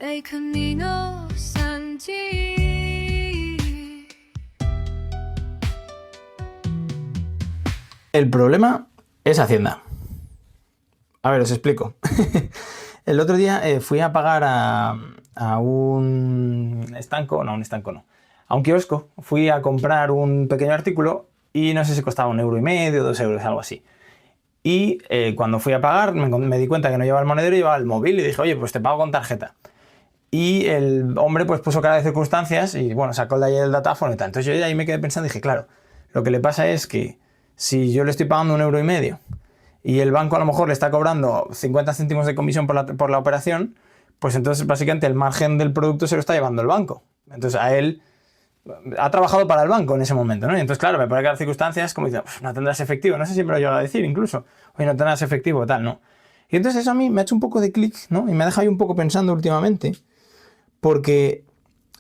El camino sin ti. El problema es Hacienda. A ver, os explico. El otro día fui a pagar a un estanco, no, a un kiosco. Fui a comprar un pequeño artículo y no sé si costaba 1,5 €, 2 €, algo así. Y cuando fui a pagar me di cuenta que no llevaba el monedero, llevaba el móvil y dije, oye, pues te pago con tarjeta. Y el hombre pues puso cara de circunstancias y bueno, sacó de ahí el datáfono y tal. Entonces yo de ahí me quedé pensando y dije, claro, lo que le pasa es que si yo le estoy pagando 1,5 € y el banco a lo mejor le está cobrando 50 céntimos de comisión por la operación, pues entonces básicamente el margen del producto se lo está llevando el banco. Entonces a él ha trabajado para el banco en ese momento, ¿no? Y entonces, claro, me pone que las circunstancias como dice, no tendrás efectivo, no sé si me lo llega a decir incluso, oye, no tendrás efectivo, tal, ¿no? Y entonces eso a mí me ha hecho un poco de clic, ¿no? Y me ha dejado ahí un poco pensando últimamente, porque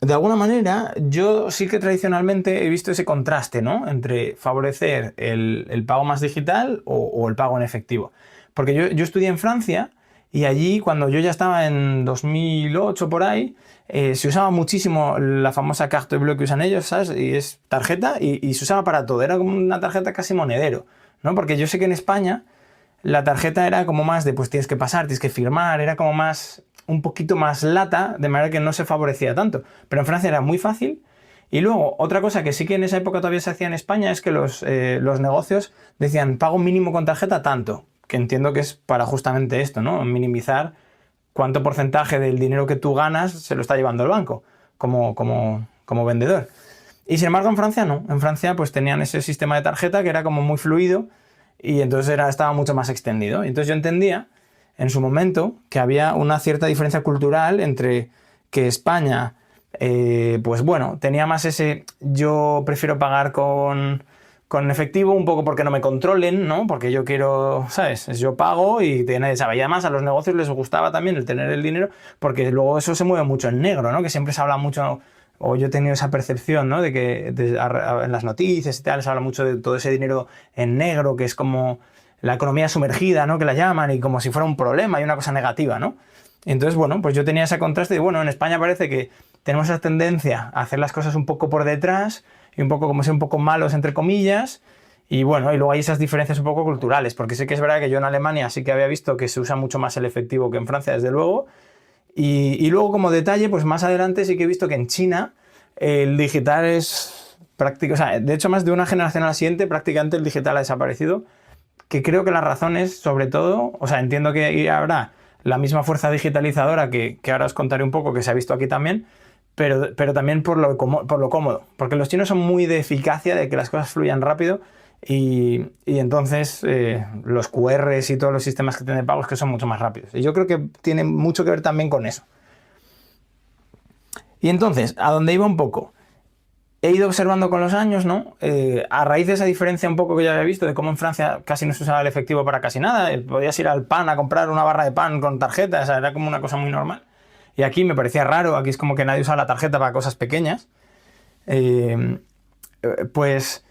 de alguna manera yo sí que tradicionalmente he visto ese contraste, ¿no? Entre favorecer el pago más digital o el pago en efectivo. Porque yo estudié en Francia y allí cuando yo ya estaba en 2008 por ahí, se usaba muchísimo la famosa carte bleue que usan ellos, ¿sabes? Y es tarjeta y se usaba para todo, era como una tarjeta casi monedero, ¿no? Porque yo sé que en España la tarjeta era como más de pues tienes que pasar, tienes que firmar, era como más un poquito más lata, de manera que no se favorecía tanto. Pero en Francia era muy fácil. Y luego, otra cosa que sí que en esa época todavía se hacía en España es que los negocios decían pago mínimo con tarjeta tanto, que entiendo que es para justamente esto, ¿no? Minimizar cuánto porcentaje del dinero que tú ganas se lo está llevando el banco como vendedor. Y sin embargo en Francia no. En Francia pues tenían ese sistema de tarjeta que era como muy fluido y entonces estaba mucho más extendido. Y entonces yo entendía en su momento que había una cierta diferencia cultural entre que España, pues bueno, tenía más ese yo prefiero pagar con efectivo un poco porque no me controlen, ¿no? Porque yo quiero, ¿sabes? Yo pago y ¿sabes? Y además a los negocios les gustaba también el tener el dinero porque luego eso se mueve mucho en negro, ¿no? Que siempre se habla mucho, o yo he tenido esa percepción, ¿no? De que en las noticias y tal se habla mucho de todo ese dinero en negro, que es como la economía sumergida, ¿no? Que la llaman, y como si fuera un problema y una cosa negativa, ¿no? Entonces, bueno, pues yo tenía ese contraste de, bueno, en España parece que tenemos esa tendencia a hacer las cosas un poco por detrás y un poco como ser un poco malos, entre comillas, y bueno, y luego hay esas diferencias un poco culturales, porque sí que es verdad que yo en Alemania sí que había visto que se usa mucho más el efectivo que en Francia, desde luego, y luego como detalle, pues más adelante sí que he visto que en China el digital es práctico, o sea, de hecho más de una generación a la siguiente prácticamente el digital ha desaparecido, que creo que la razón es sobre todo, o sea, entiendo que habrá la misma fuerza digitalizadora que ahora os contaré un poco, que se ha visto aquí también, pero también por lo cómodo, porque los chinos son muy de eficacia, de que las cosas fluyan rápido y entonces los QRs y todos los sistemas que tienen de pagos que son mucho más rápidos. Y yo creo que tiene mucho que ver también con eso. Y entonces, a dónde iba un poco, he ido observando con los años, ¿no? A raíz de esa diferencia un poco que ya había visto, de cómo en Francia casi no se usaba el efectivo para casi nada, podías ir al pan a comprar una barra de pan con tarjeta, o sea, era como una cosa muy normal. Y aquí me parecía raro, aquí es como que nadie usa la tarjeta para cosas pequeñas. Pues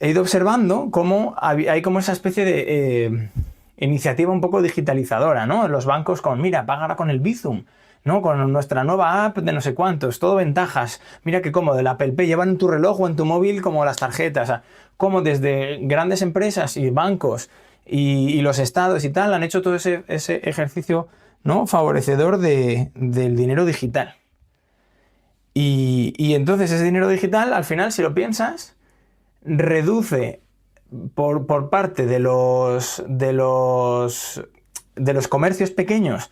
he ido observando cómo hay como esa especie de iniciativa un poco digitalizadora, ¿no? Los bancos mira, paga ahora con el Bizum, ¿no? Con nuestra nueva app de no sé cuántos, todo ventajas. Mira qué cómodo, el Apple Pay, llevan en tu reloj o en tu móvil como las tarjetas. O sea, como desde grandes empresas y bancos y los estados y tal han hecho todo ese ejercicio, ¿no? Favorecedor del dinero digital. Y entonces ese dinero digital, al final, si lo piensas, reduce por parte de los comercios pequeños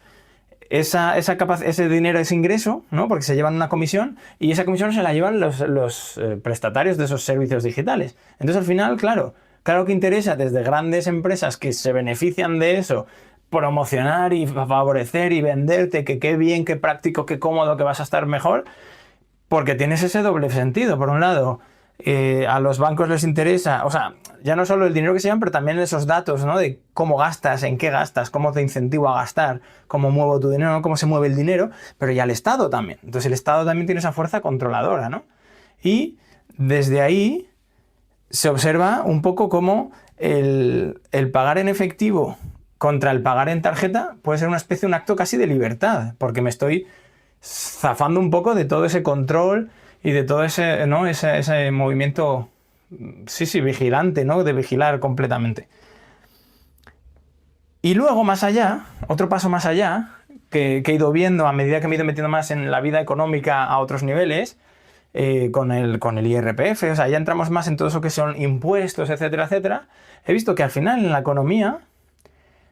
ese dinero, ese ingreso, ¿no? Porque se llevan una comisión y esa comisión se la llevan los prestatarios de esos servicios digitales. Entonces, al final, claro que interesa desde grandes empresas que se benefician de eso, promocionar y favorecer y venderte que qué bien, qué práctico, qué cómodo, que vas a estar mejor, porque tienes ese doble sentido. Por un lado, a los bancos les interesa, o sea, ya no solo el dinero que se llevan, pero también esos datos, ¿no? De cómo gastas, en qué gastas, cómo te incentivo a gastar, cómo muevo tu dinero, cómo se mueve el dinero, pero ya el Estado también. Entonces el Estado también tiene esa fuerza controladora, ¿no? Y desde ahí se observa un poco cómo el pagar en efectivo contra el pagar en tarjeta puede ser una especie de un acto casi de libertad, porque me estoy zafando un poco de todo ese control y de todo ese, ¿no? ese movimiento, sí, vigilante, ¿no? De vigilar completamente. Y luego, más allá, otro paso más allá, que he ido viendo a medida que me he ido metiendo más en la vida económica a otros niveles, con el IRPF, o sea, ya entramos más en todo eso que son impuestos, etcétera, etcétera. He visto que al final en la economía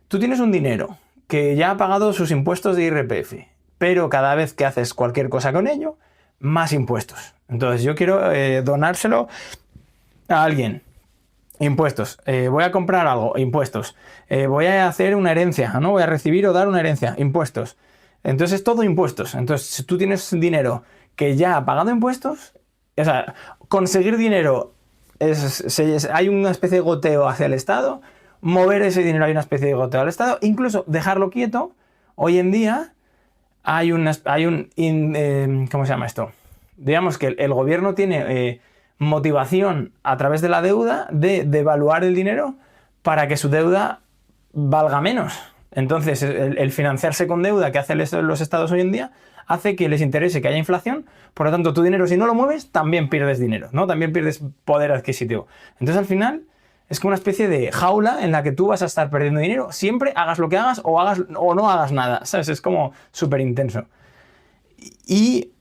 tú tienes un dinero que ya ha pagado sus impuestos de IRPF, pero cada vez que haces cualquier cosa con ello, más impuestos. Entonces yo quiero donárselo a alguien. Impuestos. Voy a comprar algo. Impuestos. Voy a hacer una herencia, ¿no? Voy a recibir o dar una herencia. Impuestos. Entonces es todo impuestos. Entonces, si tú tienes dinero que ya ha pagado impuestos, o sea, conseguir dinero hay una especie de goteo hacia el Estado, mover ese dinero hay una especie de goteo al Estado, incluso dejarlo quieto. Hoy en día ¿cómo se llama esto? Digamos que el gobierno tiene motivación a través de la deuda de devaluar el dinero para que su deuda valga menos. Entonces, el financiarse con deuda que hacen los estados hoy en día hace que les interese que haya inflación. Por lo tanto, tu dinero, si no lo mueves, también pierdes dinero, ¿no? También pierdes poder adquisitivo. Entonces, al final, es como una especie de jaula en la que tú vas a estar perdiendo dinero siempre, hagas lo que hagas o no hagas nada, ¿sabes? Es como súper intenso. Y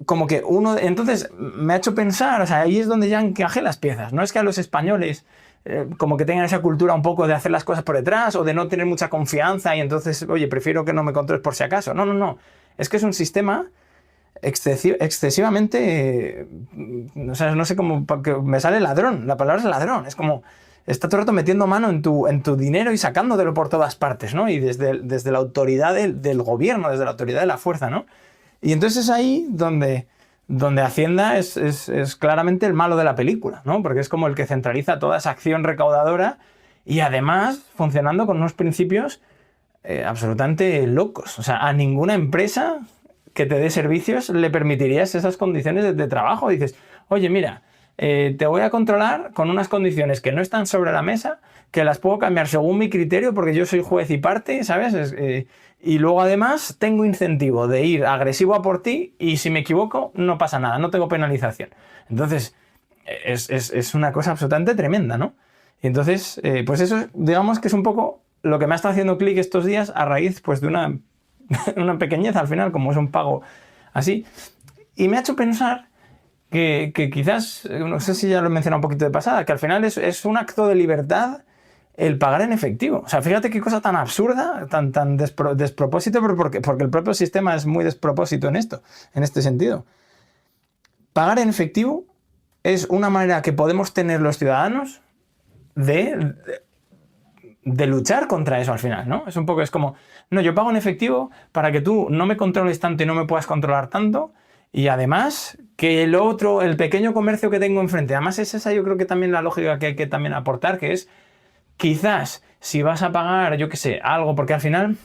como que entonces me ha hecho pensar, o sea, ahí es donde ya encajé las piezas. No es que a los españoles como que tengan esa cultura un poco de hacer las cosas por detrás o de no tener mucha confianza y entonces, oye, prefiero que no me controles por si acaso. No. Es que es un sistema excesivamente, o sea, no sé cómo, porque me sale ladrón, la palabra es ladrón, es como, está todo el rato metiendo mano en tu dinero y sacándotelo por todas partes, ¿no? Y desde la autoridad del gobierno, desde la autoridad de la fuerza, ¿no? Y entonces es ahí donde Hacienda es claramente el malo de la película, ¿no? Porque es como el que centraliza toda esa acción recaudadora y además funcionando con unos principios absolutamente locos. O sea, a ninguna empresa que te dé servicios le permitirías esas condiciones de trabajo. Dices, oye, mira, te voy a controlar con unas condiciones que no están sobre la mesa, que las puedo cambiar según mi criterio porque yo soy juez y parte, ¿sabes? Y luego además tengo incentivo de ir agresivo a por ti y si me equivoco no pasa nada, no tengo penalización. Entonces es una cosa absolutamente tremenda, ¿no? Y entonces, pues eso digamos que es un poco lo que me ha estado haciendo clic estos días a raíz pues de una pequeñez al final, como es un pago así. Y me ha hecho pensar que quizás, no sé si ya lo he mencionado un poquito de pasada, que al final es un acto de libertad el pagar en efectivo. O sea, fíjate qué cosa tan absurda, tan despropósito, pero porque el propio sistema es muy despropósito en este sentido. Pagar en efectivo es una manera que podemos tener los ciudadanos de luchar contra eso al final, ¿no? Es como, no, yo pago en efectivo para que tú no me controles tanto y no me puedas controlar tanto, y además que el pequeño comercio que tengo enfrente, además es esa yo creo que también la lógica que hay que también aportar, que es quizás si vas a pagar, yo qué sé, algo, porque al final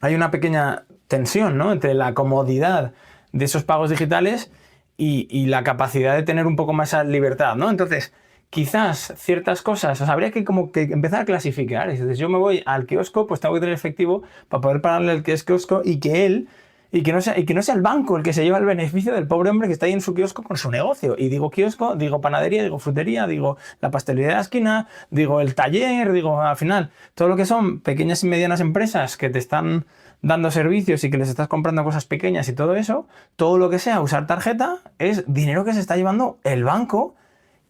hay una pequeña tensión, ¿no? Entre la comodidad de esos pagos digitales y la capacidad de tener un poco más esa libertad, ¿no? Entonces, quizás ciertas cosas, o sea, habría que como que empezar a clasificar. Entonces, yo me voy al kiosco, pues tengo que tener efectivo para poder pagarle al kiosco y que no sea el banco el que se lleva el beneficio del pobre hombre que está ahí en su kiosco con su negocio. Y digo kiosco, digo panadería, digo frutería, digo la pastelería de la esquina, digo el taller, digo al final todo lo que son pequeñas y medianas empresas que te están dando servicios y que les estás comprando cosas pequeñas y todo eso, todo lo que sea usar tarjeta es dinero que se está llevando el banco,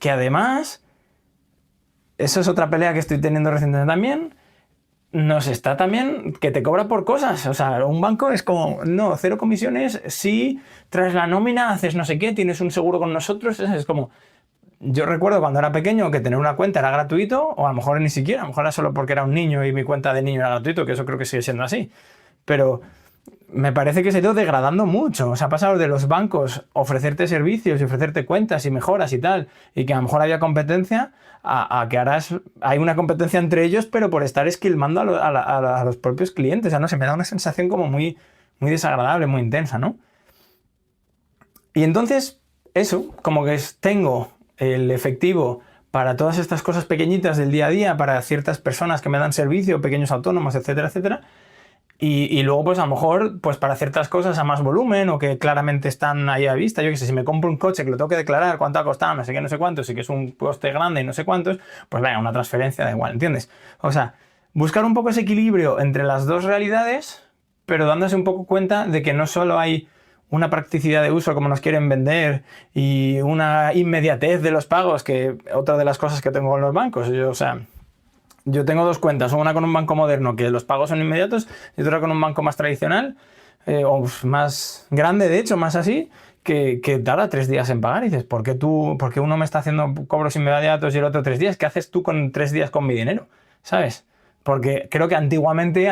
que además, eso es otra pelea que estoy teniendo recientemente también, nos está también que te cobra por cosas. O sea, un banco es como, no, 0 comisiones si tras la nómina haces no sé qué, tienes un seguro con nosotros. Es como, yo recuerdo cuando era pequeño que tener una cuenta era gratuito, o a lo mejor ni siquiera, a lo mejor era solo porque era un niño y mi cuenta de niño era gratuito, que eso creo que sigue siendo así. Pero me parece que se ha ido degradando mucho. O sea, ha pasado de los bancos ofrecerte servicios y ofrecerte cuentas y mejoras y tal, y que a lo mejor había competencia, a que ahora hay una competencia entre ellos, pero por estar esquilmando a los propios clientes. O sea, no sé, me da una sensación como muy, muy desagradable, muy intensa, ¿no? Y entonces, eso, como que tengo el efectivo para todas estas cosas pequeñitas del día a día, para ciertas personas que me dan servicio, pequeños autónomos, etcétera, etcétera. Y luego, pues a lo mejor, pues para ciertas cosas a más volumen o que claramente están ahí a vista. Yo qué sé, si me compro un coche que lo tengo que declarar, cuánto ha costado, no sé qué, no sé cuántos, y que es un coste grande y no sé cuántos, pues venga, una transferencia da igual, ¿entiendes? O sea, buscar un poco ese equilibrio entre las dos realidades, pero dándose un poco cuenta de que no solo hay una practicidad de uso como nos quieren vender y una inmediatez de los pagos, que otra de las cosas que tengo con los bancos. Yo tengo dos cuentas, una con un banco moderno que los pagos son inmediatos y otra con un banco más tradicional, o más grande de hecho, más así, que tarda 3 días en pagar. Y dices, ¿por qué uno me está haciendo cobros inmediatos y el otro 3 días? ¿Qué haces tú con 3 días con mi dinero? ¿Sabes? Porque creo que antiguamente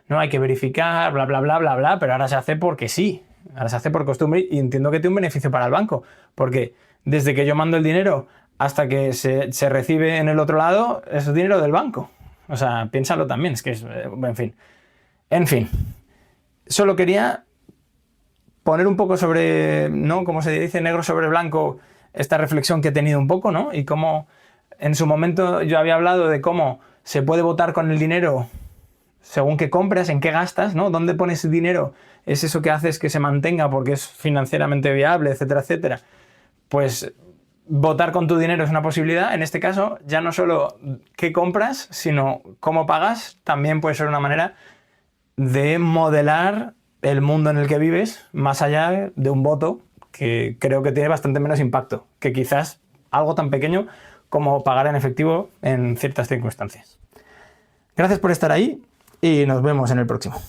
no hay que verificar, bla, bla, bla, bla, bla, pero ahora se hace porque sí, ahora se hace por costumbre y entiendo que tiene un beneficio para el banco, porque desde que yo mando el dinero hasta que se recibe en el otro lado, es dinero del banco. O sea, piénsalo también, es que es, en fin. En fin, solo quería poner un poco sobre, ¿no? Como se dice, negro sobre blanco, esta reflexión que he tenido un poco, ¿no? Y cómo en su momento yo había hablado de cómo se puede votar con el dinero según qué compras, en qué gastas, ¿no? ¿Dónde pones el dinero? Es eso que haces que se mantenga porque es financieramente viable, etcétera, etcétera. Pues votar con tu dinero es una posibilidad. En este caso, ya no solo qué compras, sino cómo pagas, también puede ser una manera de modelar el mundo en el que vives, más allá de un voto, que creo que tiene bastante menos impacto que quizás algo tan pequeño como pagar en efectivo en ciertas circunstancias. Gracias por estar ahí y nos vemos en el próximo.